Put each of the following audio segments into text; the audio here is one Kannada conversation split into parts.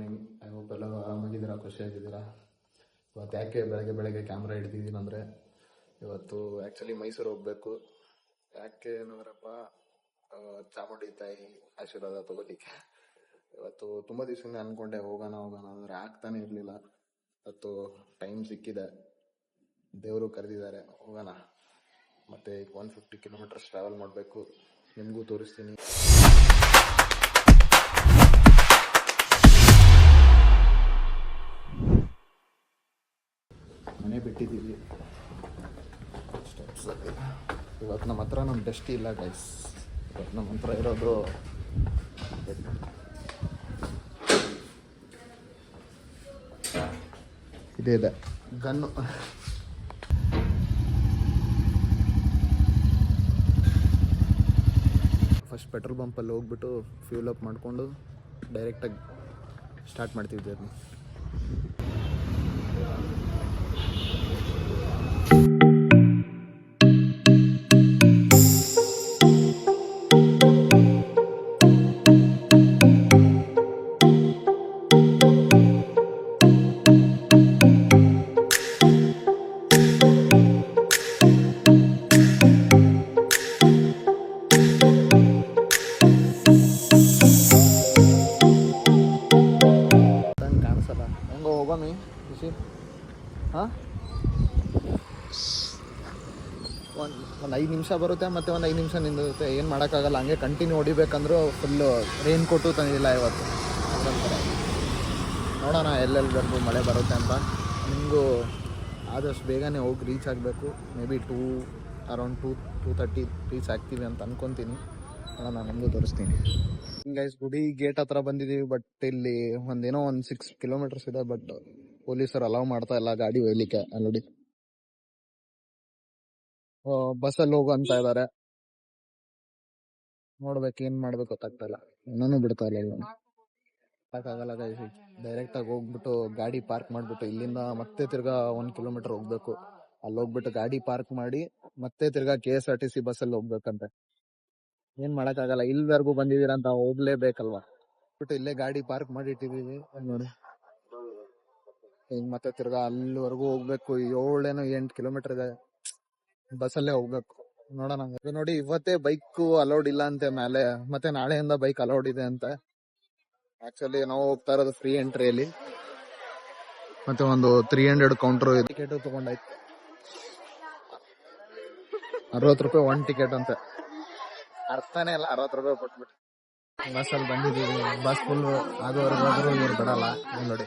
ಮಾರ್ನಿಂಗ್. ಐ ಹೋಪ್ ಎಲ್ಲರೂ ಆರಾಮಾಗಿದ್ದೀರಾ, ಖುಷಿಯಾಗಿದ್ದೀರಾ. ಇವತ್ತು ಯಾಕೆ ಬೆಳಗ್ಗೆ ಕ್ಯಾಮ್ರಾ ಹಿಡ್ದಿದ್ದೀನಿ ಅಂದರೆ, ಇವತ್ತು ಆ್ಯಕ್ಚುಲಿ ಮೈಸೂರು ಹೋಗಬೇಕು. ಯಾಕೆ ಏನಂದ್ರಪ್ಪ, ಚಾಮುಂಡಿ ತಾಯಿ ಆಶೀರ್ವಾದ ತಗೋಲಿಕ್ಕೆ. ಇವತ್ತು ತುಂಬ ದಿವಸದಿಂದ ಅಂದ್ಕೊಂಡೆ ಹೋಗೋಣ ಅಂದರೆ ಆಗ್ತಾನೆ ಇರಲಿಲ್ಲ. ಇವತ್ತು ಟೈಮ್ ಸಿಕ್ಕಿದೆ, ದೇವರು ಕರೆದಿದ್ದಾರೆ, ಹೋಗೋಣ. ಮತ್ತು 150 ಕಿಲೋಮೀಟರ್ಸ್ ಟ್ರಾವೆಲ್ ಮಾಡಬೇಕು, ನಿಮಗೂ ತೋರಿಸ್ತೀನಿ. ಮನೆ ಬಿಟ್ಟಿದ್ದೀವಿ ಸ್ಟೆಪ್ಸಲ್ಲಿ. ಇವತ್ತು ನಮ್ಮ ಹತ್ರ ನಮ್ಮ ಡಸ್ಟಿ ಇಲ್ಲ ಗೈಸ್. ಇವತ್ತು ನಮ್ಮ ಹತ್ರ ಇರೋದು ಇದೆ ಗನ್ನು. ಫಸ್ಟ್ ಪೆಟ್ರೋಲ್ ಬಂಪಲ್ಲಿ ಹೋಗ್ಬಿಟ್ಟು ಫ್ಯೂಲ್ ಅಪ್ ಮಾಡಿಕೊಂಡು ಡೈರೆಕ್ಟಾಗಿ ಸ್ಟಾರ್ಟ್ ಮಾಡ್ತೀವಿ ಜರ್ನಿ. ಒಂದು 5 ನಿಮಿಷ ಬರುತ್ತೆ, ಮತ್ತು ಒಂದು 5 ನಿಮಿಷ ನಿಂದಿರುತ್ತೆ. ಏನು ಮಾಡೋಕ್ಕಾಗಲ್ಲ, ಹಂಗೆ ಕಂಟಿನ್ಯೂ ಹೊಡಿಬೇಕಂದ್ರೂ ಫುಲ್ಲು ರೈನ್ ಕೋಟು ತಂದಿಲ್ಲ ಇವತ್ತು. ಅದೊಂಥರ ನೋಡೋಣ ಎಲ್ಲೆಲ್ಲರಿಗೂ ಮಳೆ ಬರುತ್ತೆ ಅಂತ. ನಿಮಗೂ ಆದಷ್ಟು ಬೇಗನೆ ಹೋಗಿ ರೀಚ್ ಆಗಬೇಕು. ಮೇ ಬಿ ಅರೌಂಡ್ 2:30 ರೀಚ್ ಆಗ್ತೀವಿ ಅಂತ ಅಂದ್ಕೊತೀನಿ. ನೋಡೋಣ, ನಿಮಗೂ ತೋರಿಸ್ತೀನಿ. ಗೈಸ್, ಗುಡಿ ಗೇಟ್ ಹತ್ರ ಬಂದಿದ್ದೀವಿ. ಬಟ್ ಇಲ್ಲಿ ಒಂದು 6 ಕಿಲೋಮೀಟರ್ಸ್ ಇದೆ. ಬಟ್ ಪೊಲೀಸರು ಅಲೌ ಮಾಡ್ತಾ ಇಲ್ಲ ಗಾಡಿ ಒಯ್ಯಲಿಕ್ಕೆ. ಆಲ್ರೆಡಿ ಬಸ್ಸಲ್ಲಿ ಹೋಗು ಅಂತ ಇದ್ದಾರೆ. ನೋಡ್ಬೇಕು, ಏನು ಮಾಡ್ಬೇಕು ಗೊತ್ತಾಗ್ತಾ ಇಲ್ಲ. ಇನ್ನೂ ಬಿಡ್ತಾ ಇಲ್ಲ. ಸಾಕಾಗಲ್ಲ ಗೈಸ್. ಡೈರೆಕ್ಟಾಗಿ ಹೋಗ್ಬಿಟ್ಟು ಗಾಡಿ ಪಾರ್ಕ್ ಮಾಡಿಬಿಟ್ಟು ಇಲ್ಲಿಂದ ಮತ್ತೆ ತಿರ್ಗಾ 1 ಕಿಲೋಮೀಟರ್ ಹೋಗ್ಬೇಕು. ಅಲ್ಲಿ ಹೋಗ್ಬಿಟ್ಟು ಗಾಡಿ ಪಾರ್ಕ್ ಮಾಡಿ ಮತ್ತೆ ತಿರ್ಗಾ KSRTC ಬಸ್ಸಲ್ಲಿ ಹೋಗ್ಬೇಕಂತೆ. ಏನು ಮಾಡೋಕ್ಕಾಗಲ್ಲ, ಇಲ್ಲಿವರೆಗೂ ಬಂದಿದ್ದೀರಾ ಅಂತ ಹೋಗ್ಲೇಬೇಕಲ್ವಾ. ಬಿಟ್ಟು ಇಲ್ಲೇ ಗಾಡಿ ಪಾರ್ಕ್ ಮಾಡಿ ಇಟ್ಟಿದ್ದೀವಿ ನೋಡಿ. ಈಗ ಮತ್ತೆ ತಿರ್ಗಾ ಅಲ್ಲಿವರೆಗೂ ಹೋಗ್ಬೇಕು. 7-8 ಕಿಲೋಮೀಟರ್ ಇದೆ. ಬಸ್ಸಲ್ಲೇ ಹೋಗ್ಬೇಕು. ನೋಡೋಣ. ನೋಡಿ, ಇವತ್ತೇ ಬೈಕ್ ಅಲೌಡ್ ಇಲ್ಲ ಅಂತೆ ಮೇಲೆ, ಮತ್ತೆ ನಾಳೆಯಿಂದ ಬೈಕ್ ಅಲೌಡ್ ಇದೆ ಅಂತೆ. ಆಕ್ಚುಲಿ ನಾವು ಹೋಗ್ತಾ ಇರೋದು ಫ್ರೀ ಎಂಟ್ರಿಯಲ್ಲಿ. ಮತ್ತೆ ಒಂದು 300 ಕೌಂಟರ್ ಟಿಕೆಟ್ ತಗೊಂಡಾಯ್ತು. 60 ರೂಪಾಯಿ 1 ಟಿಕೆಟ್ ಅಂತೆ. ಅರ್ಥನೇ ಇಲ್ಲ, 60 ರೂಪಾಯಿ ಕೊಟ್ಬಿಟ್ಟು ಬಸ್ಸಲ್ಲಿ ಬಂದಿದ್ದೀವಿ. ಬಸ್ ಫುಲ್ ಆಗೋವರೆಗೂ ಇವ್ರು ಬಿಡಲ್ಲ. ನೋಡಿ,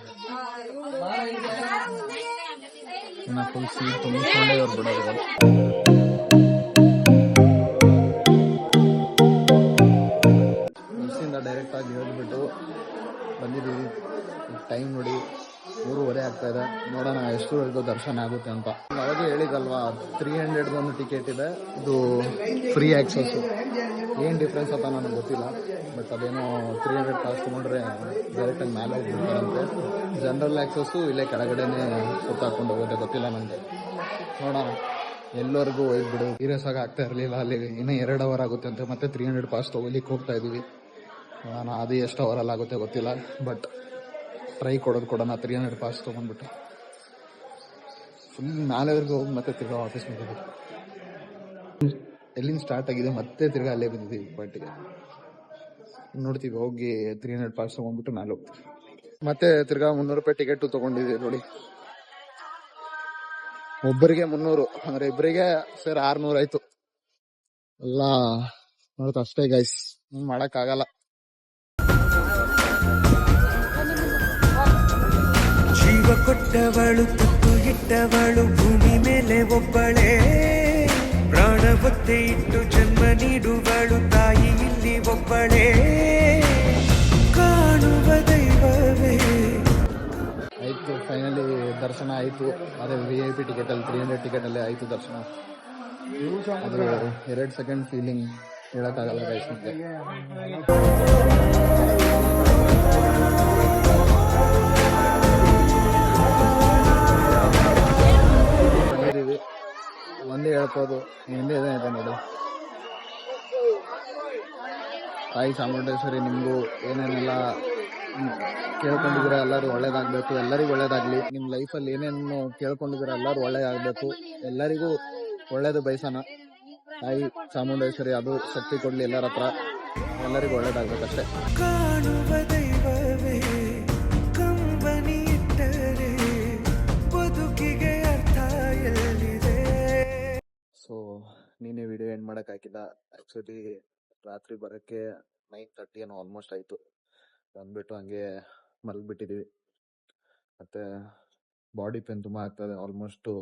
ಇನ್ನು ಫುಲ್ ಸೀಟ್ ತುಂಬಿಸ್ಕೊಂಡೇ ಇವ್ರು ಬಿಡೋದು. ಬಸ್ಸಿಂದ ಡೈರೆಕ್ಟಾಗಿ ಹೇಳ್ಬಿಟ್ಟು ಬಂದಿದ್ದೀವಿ. ಟೈಮ್ ನೋಡಿ 3:30 ಆಗ್ತಾ ಇದೆ. ನೋಡೋಣ ಎಷ್ಟುವರೆಗೂ ದರ್ಶನ ಆಗುತ್ತೆ ಅಂತ. ಅವಾಗೆ ಹೇಳಿದಲ್ವಾ, 300 ಒಂದು ಟಿಕೆಟ್ ಇದೆ. ಇದು ಫ್ರೀ ಆಕ್ಸೆಸ್. ಏನು ಡಿಫ್ರೆನ್ಸ್ ಅಂತ ನನಗೆ ಗೊತ್ತಿಲ್ಲ. ಬಟ್ ಅದೇನೋ 300 ಕಾಸ್ಟ್ ತೊಗೊಂಡ್ರೆ ಡೈರೆಕ್ಟಾಗಿ ಮೇಲೆ ಹೋಗ್ಬಿಡ್ತಾರಂತೆ. ಜನರಲ್ ಆಕ್ಸಸ್ಸು ಇಲ್ಲೇ ಕೆಳಗಡೆನೇ ಸುತ್ತಾಕೊಂಡು ಹೋಗುತ್ತೆ. ಗೊತ್ತಿಲ್ಲ ನನಗೆ. ನೋಡೋಣ, ಎಲ್ಲರಿಗೂ ಹೋಗ್ಬಿಡು. ಸೀರಿಯಸ್ ಆಗಿ ಆಗ್ತಾ ಇರಲಿಲ್ಲ. ಅಲ್ಲಿ ಇನ್ನೂ 2 ಅವರ್ ಆಗುತ್ತೆ ಅಂತ. ಮತ್ತೆ 300 ಪಾಸ್ ತೊಗೊಲಿಕ್ಕೆ ಹೋಗ್ತಾ ಇದ್ದೀವಿ. ನೋಡೋಣ, ಅದು ಎಷ್ಟು ಅವರಲ್ಲಿ ಆಗುತ್ತೆ ಗೊತ್ತಿಲ್ಲ. ಬಟ್ ಟ್ರೈ ಕೊಡೋಣ. 300 ಪಾಸ್ ತೊಗೊಂಡ್ಬಿಟ್ಟು ಫುಲ್ ನಾಳೆವರೆಗೂ ಹೋಗಿ ಮತ್ತೆ ತಿರ್ಗಾ ವಾಪಸ್ ಬಂದಿದ್ದೀವಿ. ಎಲ್ಲಿಂದ ಸ್ಟಾರ್ಟ್ ಆಗಿದೆ ಮತ್ತೆ ತಿರ್ಗಾ ಅಲ್ಲೇ ಬಂದಿದ್ದೀವಿ ಪಾರ್ಟಿಗೆ. ನೋಡ್ತೀವಿ, ಹೋಗಿ 300 ಪಾಸ್ ತೊಗೊಂಡ್ಬಿಟ್ಟು ಮೇಲೆ ಹೋಗ್ತೀವಿ. ಮತ್ತೆ ತಿರ್ಗಾ 300 ರೂಪಾಯಿ ಟಿಕೆಟ್ ತೊಗೊಂಡಿದ್ದೀವಿ ನೋಡಿ. ಒಬ್ಬರಿಗೆ 300 ಅಂದ್ರೆ ಇಬ್ಬರಿಗೆ ಸೇರಿ 600 ಆಯ್ತು. ಎಲ್ಲ ನೋಡ್ತು ಅಷ್ಟೇ ಗೈಸ್, ಮಾಡೋಕ್ಕಾಗಲ್ಲ. ಜೀವ ಕೊಟ್ಟವಳು, ತುತ್ತು ಇಟ್ಟವಳು, ಭೂಮಿ ಮೇಲೆ ಒಬ್ಬಳೇ. ಪ್ರಾಣ ಒತ್ತೆ ಇಟ್ಟು ಜನ್ಮ ನೀಡುವಳು ತಾಯಿ ಇಲ್ಲಿ ಒಬ್ಬಳೇ. ಕಾಣುವ ದೈವವೇ. ಆಯ್ತು, ಫೈನಲಿ ದರ್ಶನ ಆಯಿತು. ಅದೇ VIP ಟಿಕೆಟಲ್ಲಿ 300 ಟಿಕೆಟಲ್ಲೇ ಆಯಿತು ದರ್ಶನ. ಅದು 2 ಸೆಕೆಂಡ್ ಫೀಲಿಂಗ್ ಹೇಳೋಕ್ಕಾಗಲ್ಲ ಗೈಸ್. ಮತ್ತೆ ಒಂದೇ ಹೇಳ್ಬೋದು, ಹಿಂದೆ ಇದೆ ನೋಡಿ. ತಾಯಿ ಚಾಮುಂಡೇಶ್ವರಿ ನಿಮಗೂ ಏನೇನೆಲ್ಲ ಕೇಳ್ಕೊಂಡಿದ್ದೀರಾ ಎಲ್ಲರೂ ಒಳ್ಳೇದಾಗಬೇಕು, ಎಲ್ಲರಿಗೂ ಒಳ್ಳೇದಾಗಲಿ. ನಿಮ್ಮ ಲೈಫಲ್ಲಿ ಏನೇನು ಕೇಳ್ಕೊಂಡಿದ್ದೀರಾ ಎಲ್ಲರೂ ಒಳ್ಳೇದಾಗಬೇಕು, ಎಲ್ಲರಿಗೂ ಒಳ್ಳೇದು ಬಯಸೋಣ. ತಾಯಿ ಚಾಮುಂಡೇಶ್ವರಿ ಅದು ಶಕ್ತಿ ಕೊಡಲಿ ಎಲ್ಲರ ಹತ್ರ, ಎಲ್ಲರಿಗೂ ಒಳ್ಳೇದಾಗಬೇಕಷ್ಟೇ. ಕಾಣುವ ದೈವವೇ ಕಂಬನಿ ಇಟ್ಟರೆ ಬದುಕಿಗೆ ಅರ್ಥ ಎಲ್ಲಿದೆ. ಸೊ ನೀನೇ ವಿಡಿಯೋ ಎಂಡ್ ಮಾಡೋಕ್ಕಾಗಿಲ್ಲ. ಆ್ಯಕ್ಚುಲಿ ರಾತ್ರಿ ಬರೋಕ್ಕೆ 9:30 ಏನೋ ಆಲ್ಮೋಸ್ಟ್ ಆಯಿತು. ಬಂದುಬಿಟ್ಟು ಹಂಗೆ ಮಲಗಿಬಿಟ್ಟಿದ್ದೀವಿ. ಮತ್ತು ಬಾಡಿ ಪೇನ್ ತುಂಬ ಆಗ್ತದೆ. ಆಲ್ಮೋಸ್ಟು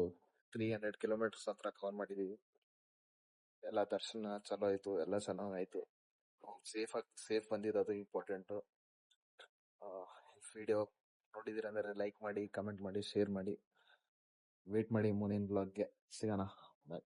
300 ಕಿಲೋಮೀಟರ್ಸ್ ಹತ್ರ ಕವರ್ ಮಾಡಿದ್ದೀವಿ. ಎಲ್ಲ ದರ್ಶನ ಚಲೋ ಆಯಿತು, ಎಲ್ಲ ಚೆನ್ನಾಗಾಯಿತು. ಸೇಫ್ ಬಂದಿರೋದು ಇಂಪಾರ್ಟೆಂಟು. ವಿಡಿಯೋ ನೋಡಿದ್ದೀರ ಅಂದರೆ ಲೈಕ್ ಮಾಡಿ, ಕಮೆಂಟ್ ಮಾಡಿ, ಶೇರ್ ಮಾಡಿ. ವೇಟ್ ಮಾಡಿ ಮುಂದಿನ ಬ್ಲಾಗ್ಗೆ ಸಿಗೋಣ. ಬಾಯ್.